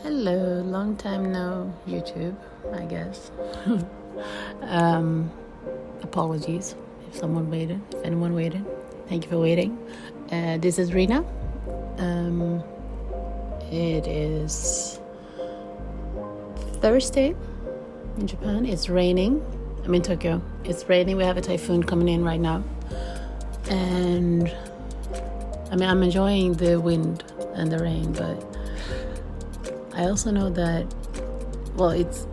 Hello, long time no YouTube, I guess. Apologies if anyone waited. Thank you for waiting. This is Rina. It is Thursday in Japan. It's raining. I'm in Tokyo. It's raining. We have a typhoon coming in right now. And I'm enjoying the wind and the rain, but I also know that, it's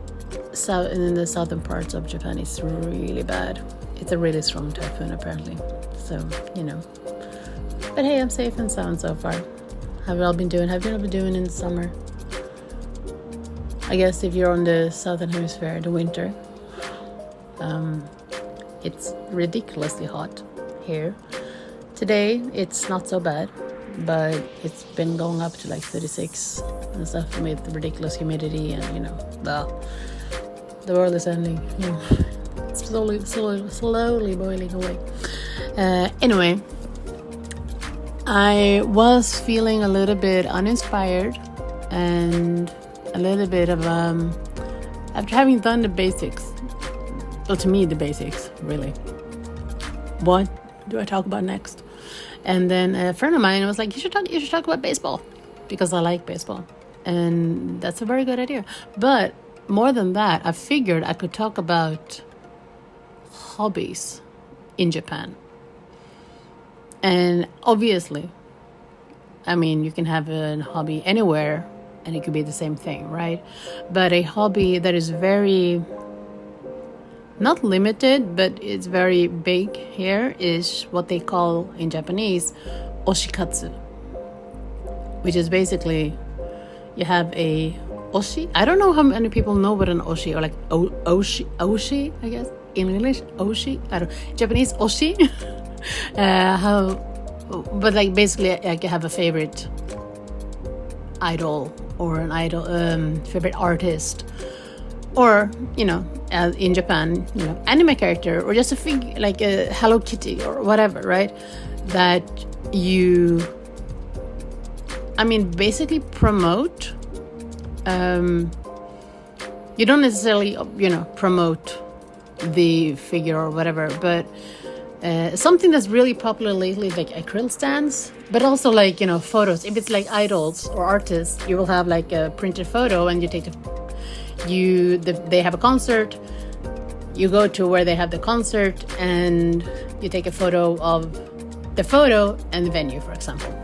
in the southern parts of Japan, it's really bad. It's a really strong typhoon, apparently. So, But hey, I'm safe and sound so far. Have you all been doing in the summer? I guess if you're on the southern hemisphere, the winter. It's ridiculously hot here. Today, it's not so bad, but it's been going up to like 36 and stuff with ridiculous humidity and, the world is ending. It's slowly boiling away. Anyway, I was feeling a little bit uninspired and a little bit of, after having done the basics, well, to me, the basics, really. What do I talk about next? And then a friend of mine was like, you should talk about baseball, because I like baseball. And that's a very good idea. But more than that, I figured I could talk about hobbies in Japan. And obviously, you can have a hobby anywhere and it could be the same thing, right? But a hobby that is very, not limited, but it's very big here, is what they call in Japanese Oshi-katsu, which is basically you have a Oshi. I don't know how many people know what an Oshi, or like Oshi, I guess in English, Oshi. I don't. Japanese Oshi. But like basically, like you have a favorite idol or an favorite artist, or in Japan, anime character, or just a figure like a Hello Kitty or whatever, right? That you, basically promote. You don't necessarily, promote the figure or whatever, but something that's really popular lately is like acrylic stands, but also like, photos. If it's like idols or artists, you will have like a printed photo and you take they have a concert, you go to where they have the concert and you take a photo of the photo and the venue, for example,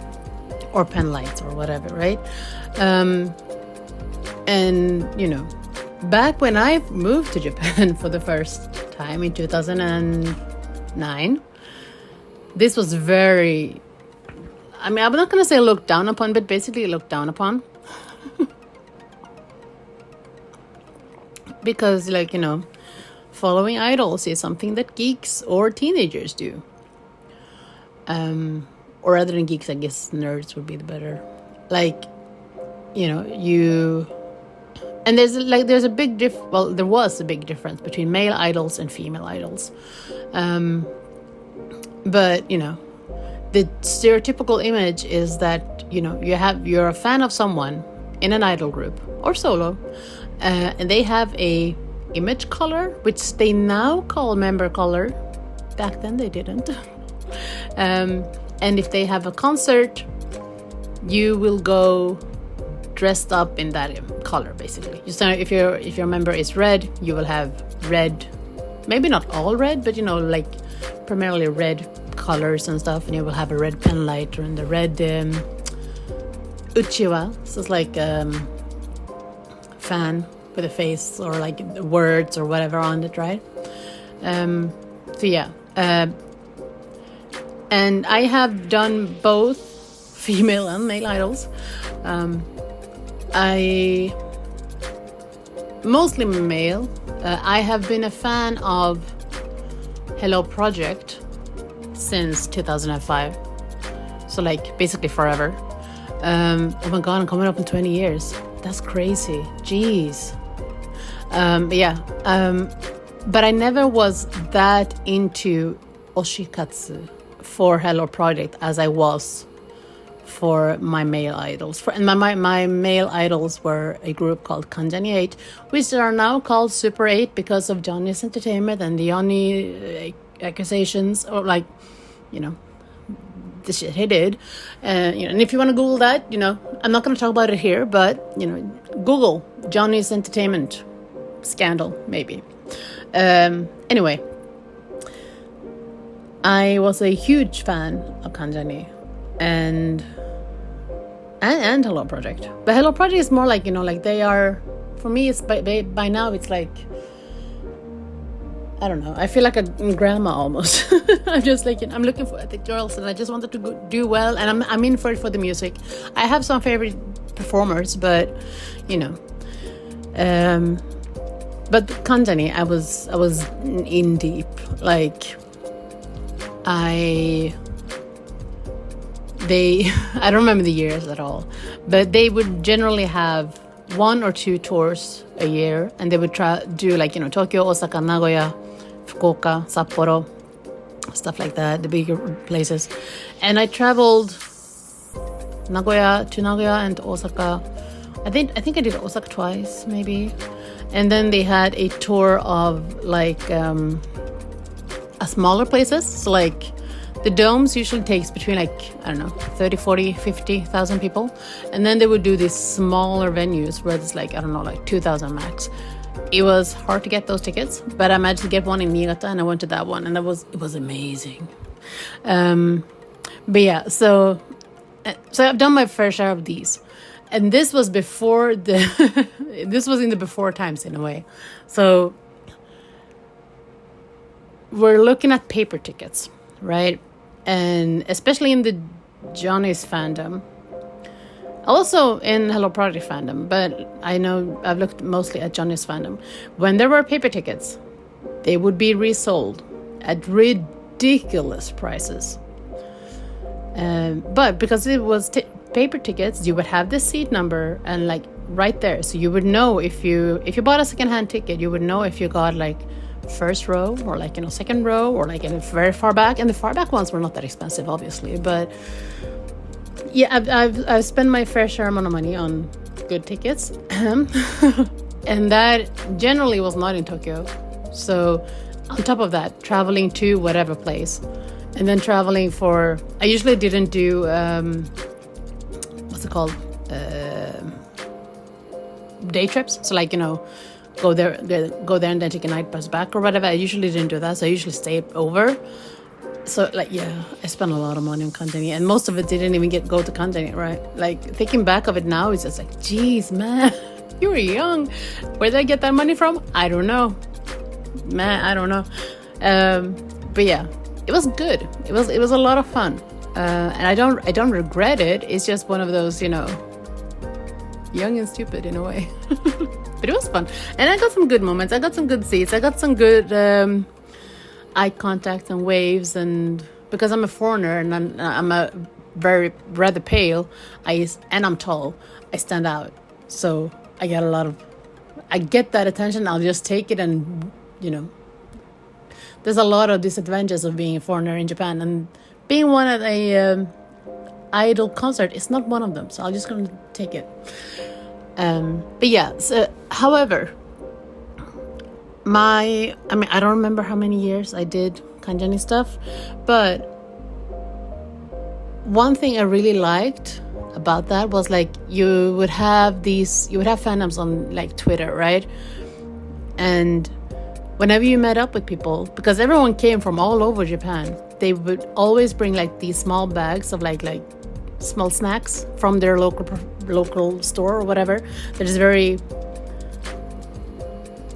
or pen lights or whatever, right? And back when I moved to Japan for the first time in 2009, this was very, I'm not going to say looked down upon, but basically looked down upon. Because, following idols is something that geeks or teenagers do. Or other than geeks, I guess nerds would be the better. And there was a big difference between male idols and female idols. But, the stereotypical image is that, you're a fan of someone in an idol group or solo, and they have a image color, which they now call member color. Back then they didn't. And if they have a concert, you will go dressed up in that color, basically. If your member is red, you will have red, maybe not all red, but primarily red colors and stuff, and you will have a red pen light or in the red uchiwa, so it's like fan with a face or like words or whatever on it, right? And I have done both female and male idols. I mostly male. I have been a fan of Hello Project since 2005, so basically forever. Oh my god, I'm coming up in 20 years. That's crazy. Jeez. But I never was that into Oshi-katsu for Hello Project as I was for my male idols. And my male idols were a group called Kanjani 8, which are now called Super 8 because of Johnny's Entertainment and the Johnny accusations, or like, you know, the shit he did. You know, and if you want to Google that, you know, I'm not going to talk about it here, but, you know, Google Johnny's Entertainment scandal, maybe. Anyway, I was a huge fan of Kanjani and Hello Project. But Hello Project is more like, you know, like they are, for me, it's by now it's like, I don't know, I feel like a grandma almost. I'm just like, I'm looking for the girls and I just wanted to do well, and I'm in for it for the music. I have some favorite performers, but, you know, but Kanjani, I was in deep. Like, I don't remember the years at all, but they would generally have 1 or 2 tours a year, and they would do like, you know, Tokyo, Osaka, Nagoya, Fukuoka, Sapporo, stuff like that, the bigger places. And I traveled to Nagoya and Osaka. I think I did Osaka twice, maybe. And then they had a tour of like a smaller places. So like the domes usually takes between like, I don't know, 30, 40, 50,000 people. And then they would do these smaller venues where it's like, I don't know, like 2,000 max. It was hard to get those tickets, but I managed to get one in Niigata, and I went to that one, and it was amazing. But yeah, so I've done my fair share of these. And this was before this was in the before times in a way. So we're looking at paper tickets, right? And especially in the Johnny's fandom, also in Hello Project fandom, but I know I've looked mostly at Johnny's fandom. When there were paper tickets, they would be resold at ridiculous prices. But because it was paper tickets, you would have the seat number and like right there, so you would know if you bought a secondhand ticket, you would know if you got like first row or like, you know, second row or like in the very far back. And the far back ones were not that expensive, obviously, but yeah, I've spent my fair share amount of money on good tickets, and that generally was not in Tokyo. So on top of that, traveling to whatever place, and then traveling for, I usually didn't do what's it called, day trips. So like, you know, go there and then take a night bus back or whatever. I usually didn't do that, so I usually stayed over. So like, yeah, I spent a lot of money on Kanjani, and most of it didn't even go to Kanjani, right? Like thinking back of it now, it's just like, geez, man, you were young. Where did I get that money from? I don't know, man. I don't know. But yeah, it was good. It was a lot of fun, and I don't regret it. It's just one of those, you know, young and stupid in a way. But it was fun, and I got some good moments. I got some good seats. I got some good eye contact and waves, and because I'm a foreigner and I'm a very rather pale, and I'm tall, I stand out. So I get that attention. I'll just take it, and you know, there's a lot of disadvantages of being a foreigner in Japan, and being one at a idol concert is not one of them. So I'm just gonna take it. But yeah, so, however, I don't remember how many years I did Kanjani stuff, but one thing I really liked about that was like you would have fandoms on like Twitter, right? And whenever you met up with people, because everyone came from all over Japan, they would always bring like these small bags of like small snacks from their local store or whatever. That is very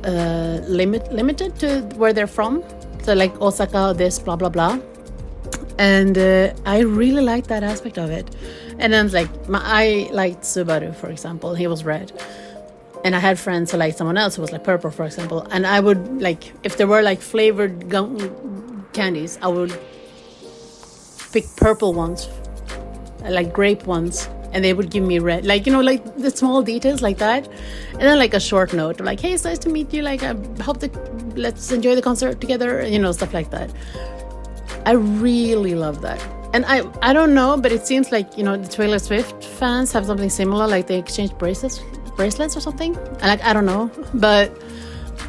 limited to where they're from. So like Osaka, this blah blah blah. And I really liked that aspect of it. And then like I liked Subaru, for example. He was red, and I had friends who liked someone else who was like purple, for example. And I would like, if there were like flavored candies, I would pick purple ones, like grape ones, and they would give me red, like, you know, like the small details like that. And then like a short note like, hey, it's nice to meet you, like I hope let's enjoy the concert together, you know, stuff like that. I really love that. And I don't know, but it seems like, you know, the Taylor Swift fans have something similar, like they exchange bracelets or something. And like, I don't know, but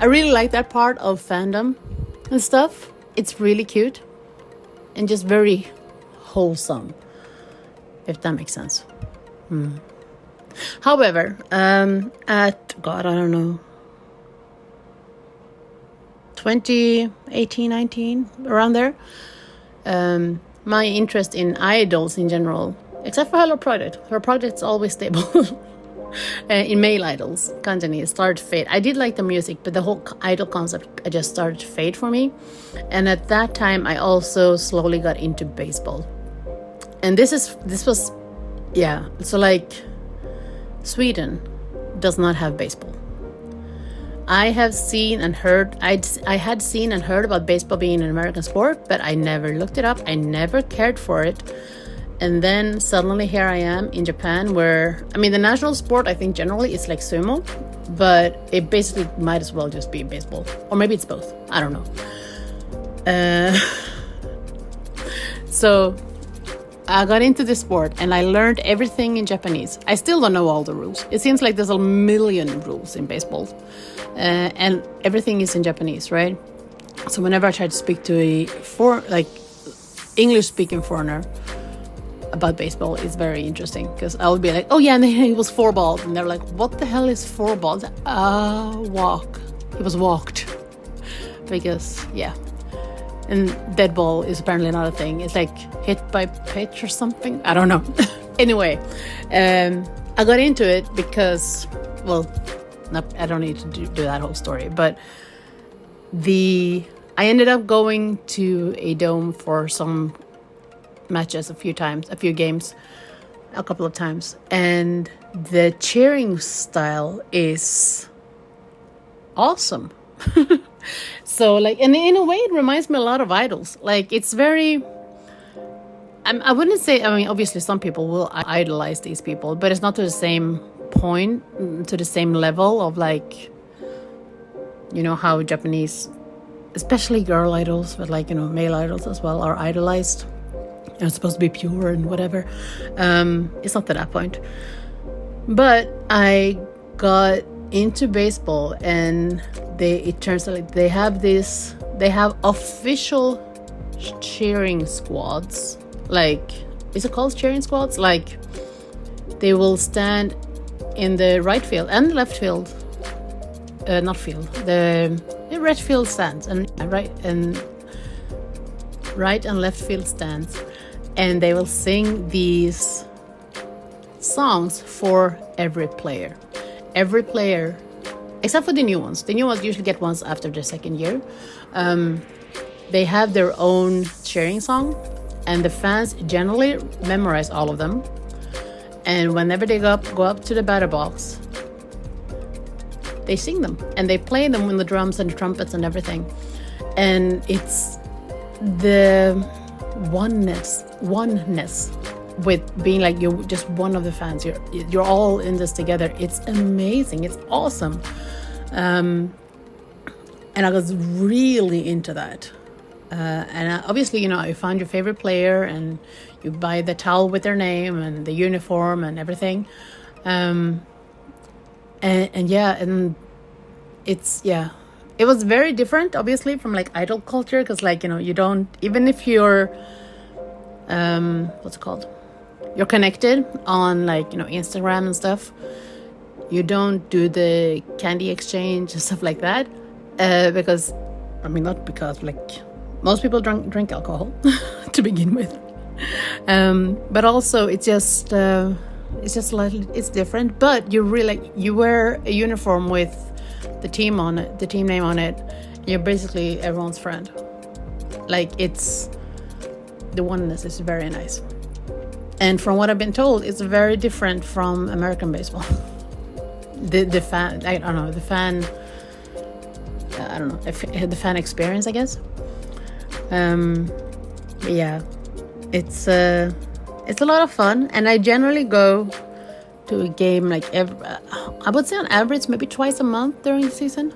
I really like that part of fandom and stuff. It's really cute and just very wholesome, if that makes sense. However, at, God, I don't know, 2018, 19, around there, my interest in idols in general, except for Hello Project. Her project's always stable. In male idols, continues, started to fade. I did like the music, but the whole idol concept just started to fade for me. And at that time, I also slowly got into baseball. And this was, yeah. So like, Sweden does not have baseball. I have seen and heard, I had seen and heard about baseball being an American sport, but I never looked it up. I never cared for it. And then suddenly here I am in Japan where, I mean, the national sport, I think generally is like sumo, but it basically might as well just be baseball. Or maybe it's both. I don't know. So I got into this sport and I learned everything in Japanese. I still don't know all the rules. It seems like there's a million rules in baseball. And everything is in Japanese, right? So whenever I try to speak to a English-speaking foreigner about baseball, it's very interesting because I would be like, oh yeah, and then he was four balls, and they're like, what the hell is four balls? Walk. He was walked because yeah, and dead ball is apparently not a thing. It's like hit by pitch or something. I don't know. Anyway, I got into it because, well, I don't need to do that whole story, but I ended up going to a dome for some matches a few games, a couple of times, and the cheering style is awesome. So like, and in a way it reminds me a lot of idols. Like it's very, I wouldn't say, I mean obviously some people will idolize these people, but it's not to the same point, to the same level of like, you know, how Japanese, especially girl idols, but like, you know, male idols as well, are idolized. You're supposed to be pure and whatever. It's not to that point. But I got into baseball, and it turns out like they have official cheering squads. Like, is it called cheering squads? Like, they will stand in the right field and left field, not field, the right field stands, and right and left field stands, and they will sing these songs for every player, except for the new ones. The new ones usually get ones after the second year. They have their own cheering song, and the fans generally memorize all of them. And whenever they go up to the batter box, they sing them, and they play them with the drums and the trumpets and everything. And it's the oneness with being like, you're just one of the fans. You're all in this together. It's amazing. It's awesome. And I was really into that. And obviously, you know, you find your favorite player and you buy the towel with their name and the uniform and everything. And it's, yeah, it was very different, obviously, from like idol culture. Because like, you know, you don't, even if you're, what's it called? You're connected on like, you know, Instagram and stuff. You don't do the candy exchange and stuff like that. Because, I mean, not because like most people drink alcohol to begin with. But also it's just slightly, it's different. But you really, you wear a uniform with the team on it, the team name on it. You're basically everyone's friend. Like, it's, the oneness is very nice. And from what I've been told, it's very different from American baseball. The fan, I don't know, the fan experience, I guess. Yeah, it's a lot of fun, and I generally go to a game like I would say on average maybe twice a month during the season.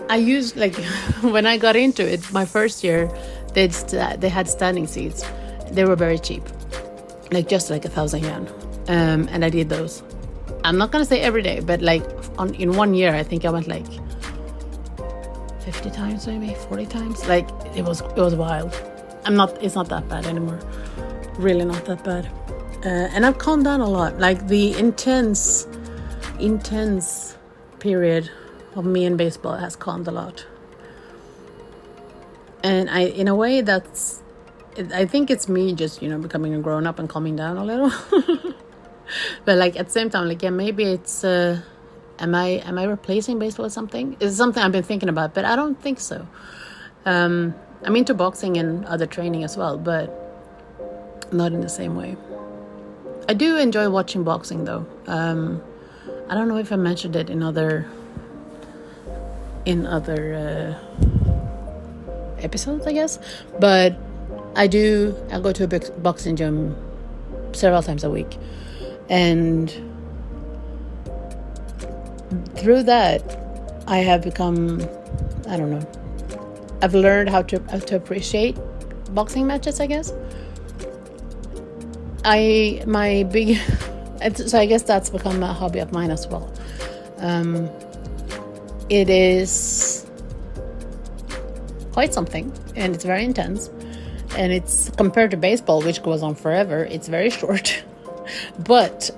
I used, like, when I got into it my first year, they had standing seats. They were very cheap, like just like 1,000 yen, and I did those. I'm not gonna say every day, but like in 1 year, I think I went like 50 times, maybe 40 times. Like it was wild. It's not that bad anymore. Really not that bad. And I've calmed down a lot. Like the intense period of me and baseball has calmed a lot. And in a way, I think it's me just, becoming a grown up and calming down a little. But like at the same time, like, yeah, maybe it's, am I replacing baseball with something? It's something I've been thinking about, but I don't think so. I'm into boxing and other training as well, but not in the same way. I do enjoy watching boxing though. I don't know if I mentioned it in other episodes, I guess, but I'll go to a boxing gym several times a week, and through that I have become, I don't know, I've learned how to appreciate boxing matches, I guess. So I guess that's become a hobby of mine as well. It is quite something, and it's very intense, and it's compared to baseball, which goes on forever, it's very short. But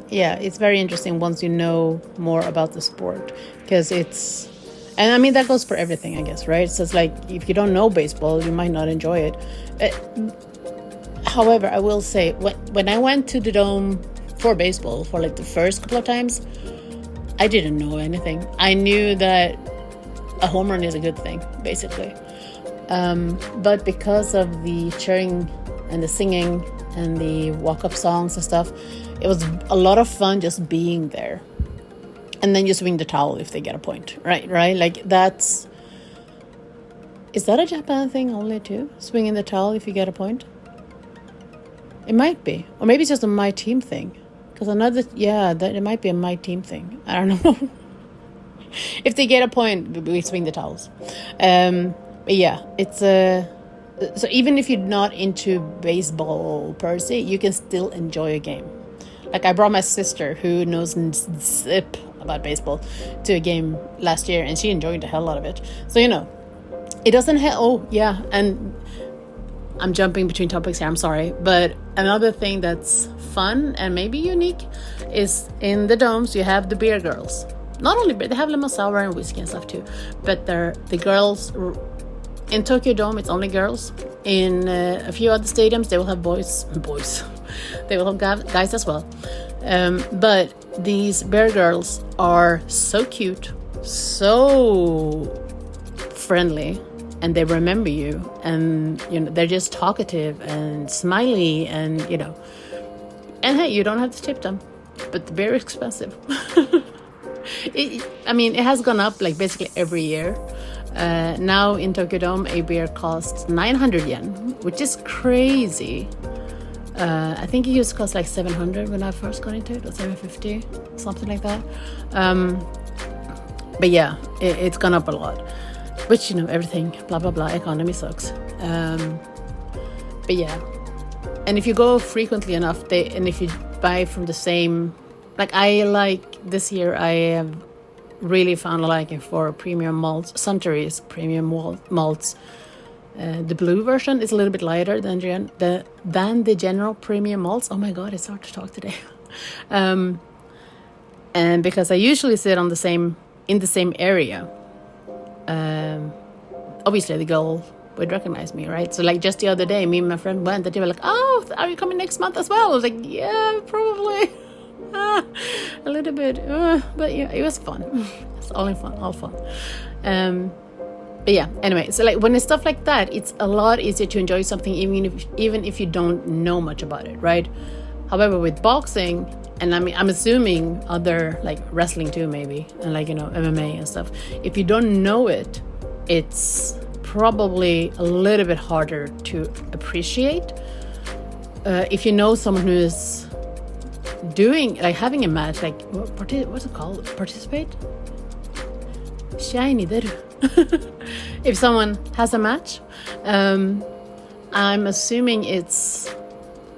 it's very interesting once you know more about the sport, because and I mean that goes for everything, I guess, right? So it's like if you don't know baseball, you might not enjoy it. However, I will say, when I went to the Dome for baseball for like the first couple of times, I didn't know anything. I knew that a home run is a good thing, basically. But because of the cheering and the singing and the walk-up songs and stuff, it was a lot of fun just being there. And then you swing the towel if they get a point, right? Like is that a Japan thing only too? Swinging the towel if you get a point? It might be. Or maybe it's just a my team thing. Because it might be a my team thing. I don't know. If they get a point, we swing the towels. But yeah, it's so even if you're not into baseball per se, you can still enjoy a game. Like I brought my sister, who knows zip about baseball, to a game last year, and she enjoyed the hell out of it. So it doesn't and I'm jumping between topics here, I'm sorry, but another thing that's fun and maybe unique is in the domes you have the beer girls. Not only beer, they have lemon sour and whiskey and stuff too, but the girls. In Tokyo Dome, it's only girls. In a few other stadiums, they will have boys. They will have guys as well. But these bear girls are so cute, so friendly, and they remember you. And they're just talkative and smiley, and And hey, you don't have to tip them, but the beer is expensive. It has gone up like basically every year. Now in Tokyo Dome, a beer costs 900 yen, which is crazy. I think it used to cost like 700 when I first got into it, or 750, something like that. But yeah, it's gone up a lot. Which, everything, blah, blah, blah, economy sucks. But yeah. And if you go frequently enough, and if you buy from the same... this year, I have really found a liking for premium malts, Suntory's premium malts. The blue version is a little bit lighter than the general premium malts. Oh my god, it's hard to talk today. And because I usually sit in the same area, obviously the girl would recognize me, right? So like just the other day, me and my friend went, and they were like, "Oh, are you coming next month as well?" I was like, "Yeah, probably." A little bit, but yeah, it was fun. It's all fun. But yeah, anyway, so like when it's stuff like that, it's a lot easier to enjoy something even if you don't know much about it, right? However, with boxing, and I'm assuming other like wrestling too, maybe, and like MMA and stuff, if you don't know it, it's probably a little bit harder to appreciate. If you know someone who is doing, like, having a match, like, what's it called? Participate? Shiny deru. if someone has a match, I'm assuming it's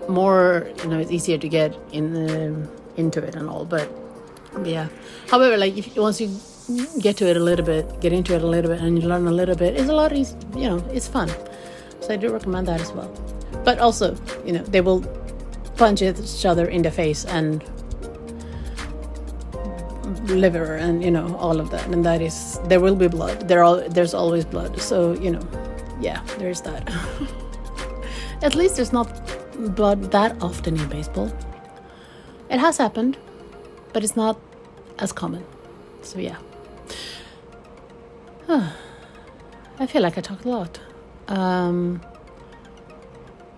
more, it's easier to get into it and all. But yeah, however, like once you get into it a little bit, and you learn a little bit, it's a lot easier. It's fun. So I do recommend that as well. But also, they will punch each other in the face and liver and all of that, and there will be blood. There's always blood. So yeah, there's that. At least there's not blood that often in baseball. It has happened, but it's not as common. So yeah. I feel like I talked a lot.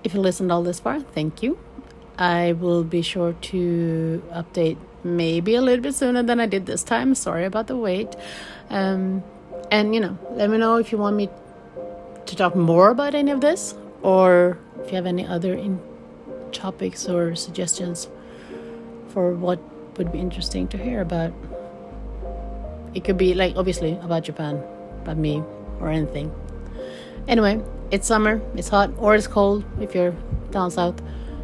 If you listened all this far, thank you. I will be sure to update maybe a little bit sooner than I did this time. Sorry about the wait. And let me know if you want me to talk more about any of this, or if you have any other topics or suggestions for what would be interesting to hear about. It could be like obviously about Japan, about me, or anything. Anyway, it's summer, it's hot, or it's cold if you're down south.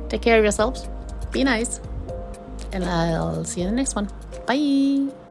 Take care of yourselves, be nice, and I'll see you in the next one. Bye.